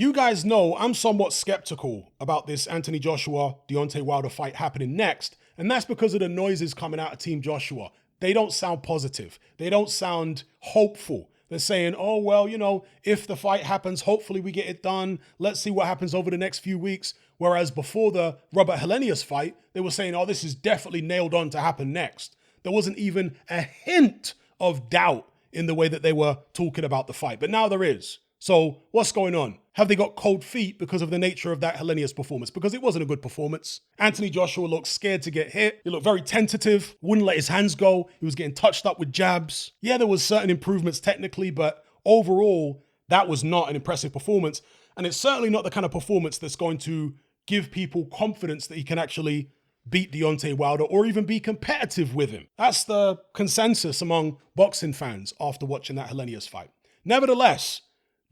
You guys know I'm somewhat skeptical about this Anthony Joshua, Deontay Wilder fight happening next, and that's because of the noises coming out of Team Joshua. They don't sound positive. They don't sound hopeful. They're saying, oh, well, if the fight happens, hopefully we get it done. Let's see what happens over the next few weeks. Whereas before the Robert Helenius fight, they were saying, oh, this is definitely nailed on to happen next. There wasn't even a hint of doubt in the way that they were talking about the fight. But now there is. So what's going on? Have they got cold feet because of the nature of that Helenius performance? Because it wasn't a good performance. Anthony Joshua looked scared to get hit. He looked very tentative, wouldn't let his hands go. He was getting touched up with jabs. Yeah, there was certain improvements technically, but overall, that was not an impressive performance. And it's certainly not the kind of performance that's going to give people confidence that he can actually beat Deontay Wilder or even be competitive with him. That's the consensus among boxing fans after watching that Helenius fight. Nevertheless,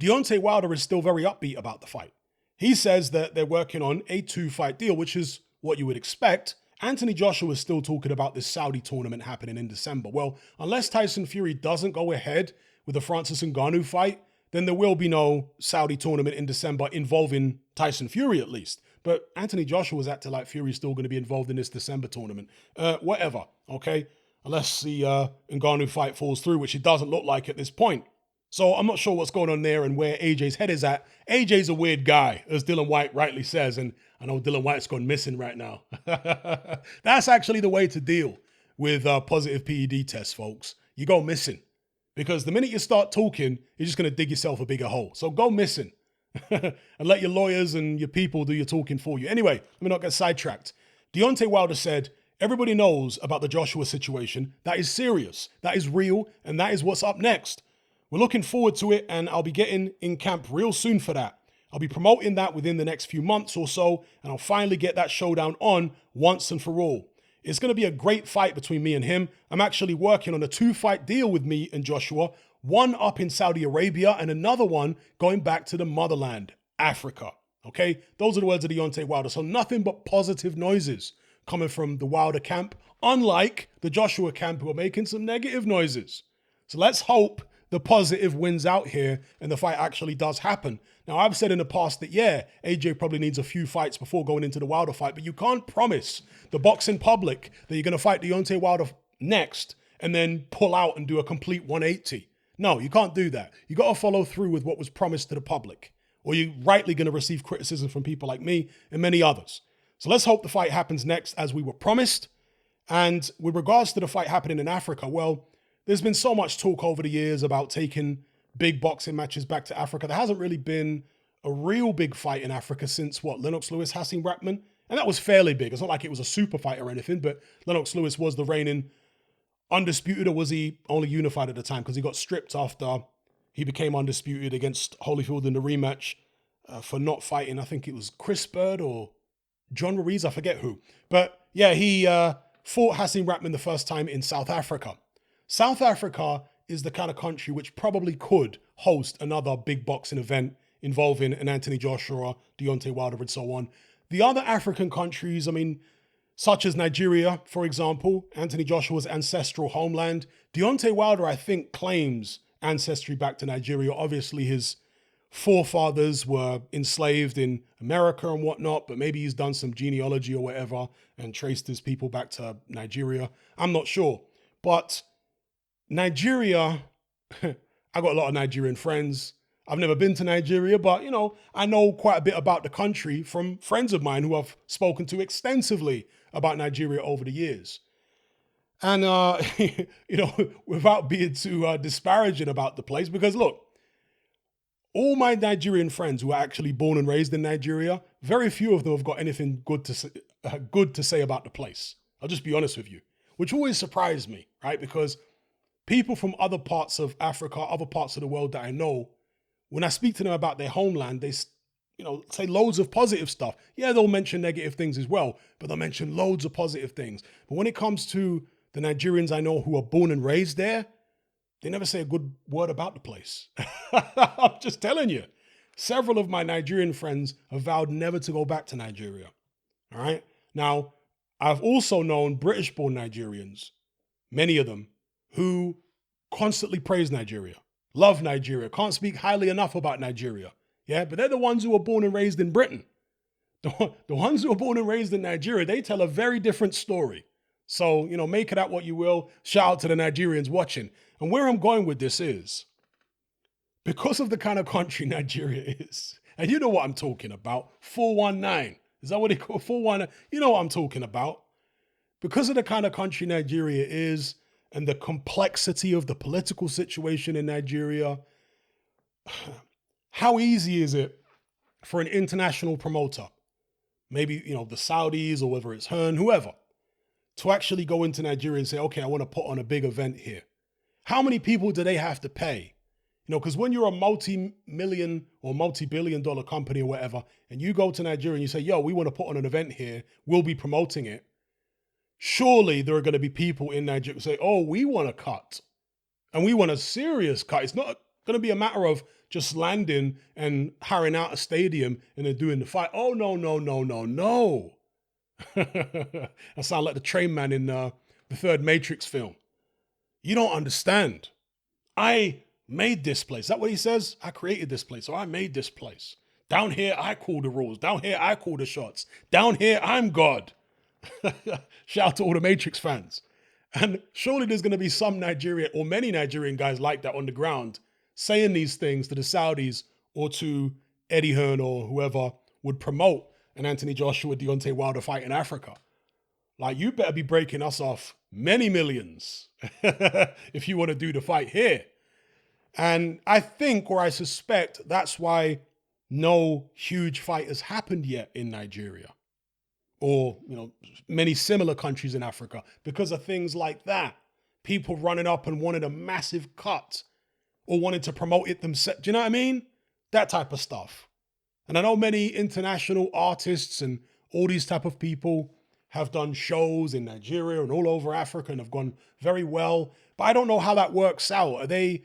Deontay Wilder is still very upbeat about the fight. He says that they're working on a 2-fight deal, which is what you would expect. Anthony Joshua is still talking about this Saudi tournament happening in December. Well, unless Tyson Fury doesn't go ahead with the Francis Ngannou fight, then there will be no Saudi tournament in December involving Tyson Fury at least. But Anthony Joshua was acting like Fury's still going to be involved in this December tournament. Whatever, okay? Unless the Ngannou fight falls through, which it doesn't look like at this point. So I'm not sure what's going on there and where AJ's head is at. AJ's a weird guy, as Dylan White rightly says, and I know Dylan White's gone missing right now. That's actually the way to deal with positive PED tests, folks. You go missing. Because the minute you start talking, you're just going to dig yourself a bigger hole. So go missing and let your lawyers and your people do your talking for you. Anyway, let me not get sidetracked. Deontay Wilder said, everybody knows about the Joshua situation. That is serious. That is real. And that is what's up next. We're looking forward to it, and I'll be getting in camp real soon for that. I'll be promoting that within the next few months or so, and I'll finally get that showdown on once and for all. It's going to be a great fight between me and him. I'm actually working on a 2-fight deal with me and Joshua, one up in Saudi Arabia and another one going back to the motherland, Africa. Okay? Those are the words of Deontay Wilder. So nothing but positive noises coming from the Wilder camp, unlike the Joshua camp who are making some negative noises. So let's hope the positive wins out here and the fight actually does happen. Now, I've said in the past that, yeah, AJ probably needs a few fights before going into the Wilder fight, but you can't promise the boxing public that you're going to fight Deontay Wilder next and then pull out and do a complete 180. No, you can't do that. You got to follow through with what was promised to the public, or you're rightly going to receive criticism from people like me and many others. So let's hope the fight happens next as we were promised. And with regards to the fight happening in Africa, well, there's been so much talk over the years about taking big boxing matches back to Africa. There hasn't really been a real big fight in Africa since, Lennox Lewis, Hasim Rahman? And that was fairly big. It's not like it was a super fight or anything, but Lennox Lewis was the reigning undisputed, or was he only unified at the time? Because he got stripped after he became undisputed against Holyfield in the rematch for not fighting. I think it was Chris Bird or John Ruiz, I forget who. But yeah, he fought Hasim Rahman the first time in South Africa. South Africa is the kind of country which probably could host another big boxing event involving an Anthony Joshua, Deontay Wilder, and so on. The other African countries, such as Nigeria, for example, Anthony Joshua's ancestral homeland. Deontay Wilder, I think, claims ancestry back to Nigeria. Obviously, his forefathers were enslaved in America and whatnot, but maybe he's done some genealogy or whatever and traced his people back to Nigeria. I'm not sure. But Nigeria, I got a lot of Nigerian friends. I've never been to Nigeria, but, I know quite a bit about the country from friends of mine who I've spoken to extensively about Nigeria over the years. And, without being too disparaging about the place, because look, all my Nigerian friends who are actually born and raised in Nigeria, very few of them have got anything good to say about the place. I'll just be honest with you, which always surprised me, right? Because people from other parts of Africa, other parts of the world that I know, when I speak to them about their homeland, they, say loads of positive stuff. Yeah, they'll mention negative things as well, but they'll mention loads of positive things. But when it comes to the Nigerians I know who are born and raised there, they never say a good word about the place. I'm just telling you. Several of my Nigerian friends have vowed never to go back to Nigeria. All right? Now, I've also known British-born Nigerians, many of them, who constantly praise Nigeria, love Nigeria, can't speak highly enough about Nigeria. Yeah, but they're the ones who were born and raised in Britain. The ones who were born and raised in Nigeria, they tell a very different story. So, make it out what you will. Shout out to the Nigerians watching. And where I'm going with this is, because of the kind of country Nigeria is, and you know what I'm talking about, 419. Is that what they call 419? You know what I'm talking about. Because of the kind of country Nigeria is and the complexity of the political situation in Nigeria, how easy is it for an international promoter, maybe, the Saudis or whether it's Hearn, whoever, to actually go into Nigeria and say, okay, I want to put on a big event here? How many people do they have to pay? Because when you're a multi-million or multi-billion dollar company or whatever, and you go to Nigeria and you say, yo, we want to put on an event here, we'll be promoting it. Surely there are going to be people in Nigeria who say, oh, we want a cut. And we want a serious cut. It's not going to be a matter of just landing and hiring out a stadium and then doing the fight. Oh, no. I sound like the train man in the third Matrix film. You don't understand. I made this place. Is that what he says? I created this place, or I made this place. Down here, I call the rules. Down here, I call the shots. Down here, I'm God. Shout out to all the Matrix fans. And surely there's going to be some Nigerian or many Nigerian guys like that on the ground saying these things to the Saudis or to Eddie Hearn or whoever would promote an Anthony Joshua, Deontay Wilder fight in Africa. Like, you better be breaking us off many millions if you want to do the fight here. And I think, or I suspect, that's why no huge fight has happened yet in Nigeria or, many similar countries in Africa because of things like that. People running up and wanting a massive cut or wanting to promote it themselves. Do you know what I mean? That type of stuff. And I know many international artists and all these type of people have done shows in Nigeria and all over Africa and have gone very well. But I don't know how that works out. Are they,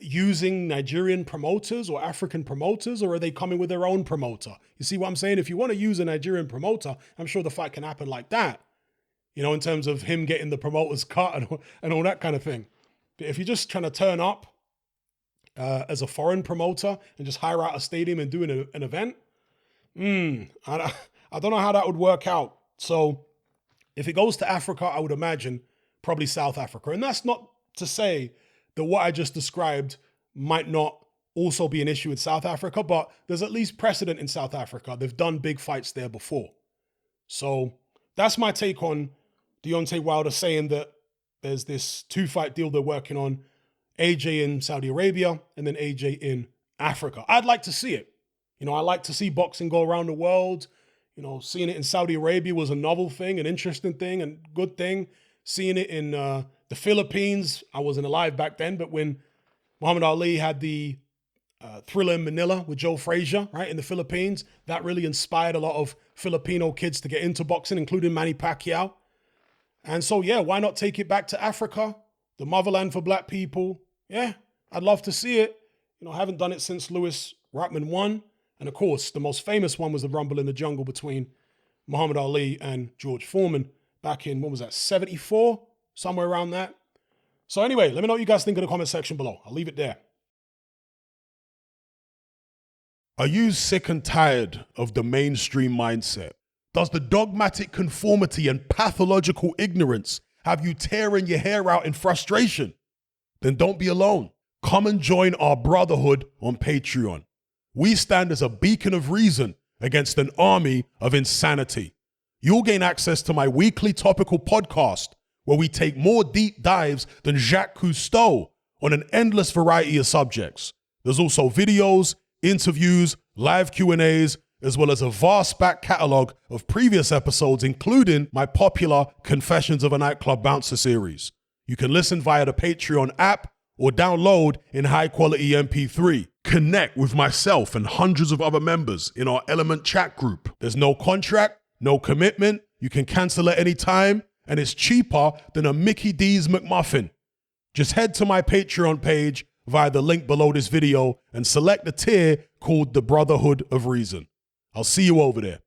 using Nigerian promoters or African promoters, or are they coming with their own promoter? You see what I'm saying? If you want to use a Nigerian promoter, I'm sure the fight can happen like that, in terms of him getting the promoter's cut and all that kind of thing. But if you're just trying to turn up as a foreign promoter and just hire out a stadium and do an event, I don't know how that would work out. So if it goes to Africa, I would imagine probably South Africa. And that's not to say that what I just described might not also be an issue in South Africa, but there's at least precedent in South Africa. They've done big fights there before. So that's my take on Deontay Wilder saying that there's this 2-fight deal they're working on, AJ in Saudi Arabia and then AJ in Africa. I'd like to see it. I like to see boxing go around the world. Seeing it in Saudi Arabia was a novel thing, an interesting thing, and good thing. Seeing it in the Philippines, I wasn't alive back then, but when Muhammad Ali had the Thriller in Manila with Joe Frazier, right, in the Philippines, that really inspired a lot of Filipino kids to get into boxing, including Manny Pacquiao. And so, yeah, why not take it back to Africa, the motherland for black people? Yeah, I'd love to see it. I haven't done it since Lewis Rockman won. And of course, the most famous one was the Rumble in the Jungle between Muhammad Ali and George Foreman back in, 74? Somewhere around that. So anyway, let me know what you guys think in the comment section below. I'll leave it there. Are you sick and tired of the mainstream mindset? Does the dogmatic conformity and pathological ignorance have you tearing your hair out in frustration? Then don't be alone. Come and join our brotherhood on Patreon. We stand as a beacon of reason against an army of insanity. You'll gain access to my weekly topical podcast where we take more deep dives than Jacques Cousteau on an endless variety of subjects. There's also videos, interviews, live Q&As, as well as a vast back catalog of previous episodes, including my popular Confessions of a Nightclub Bouncer series. You can listen via the Patreon app or download in high-quality MP3. Connect with myself and hundreds of other members in our Element chat group. There's no contract, no commitment. You can cancel at any time, and it's cheaper than a Mickey D's McMuffin. Just head to my Patreon page via the link below this video and select the tier called the Brotherhood of Reason. I'll see you over there.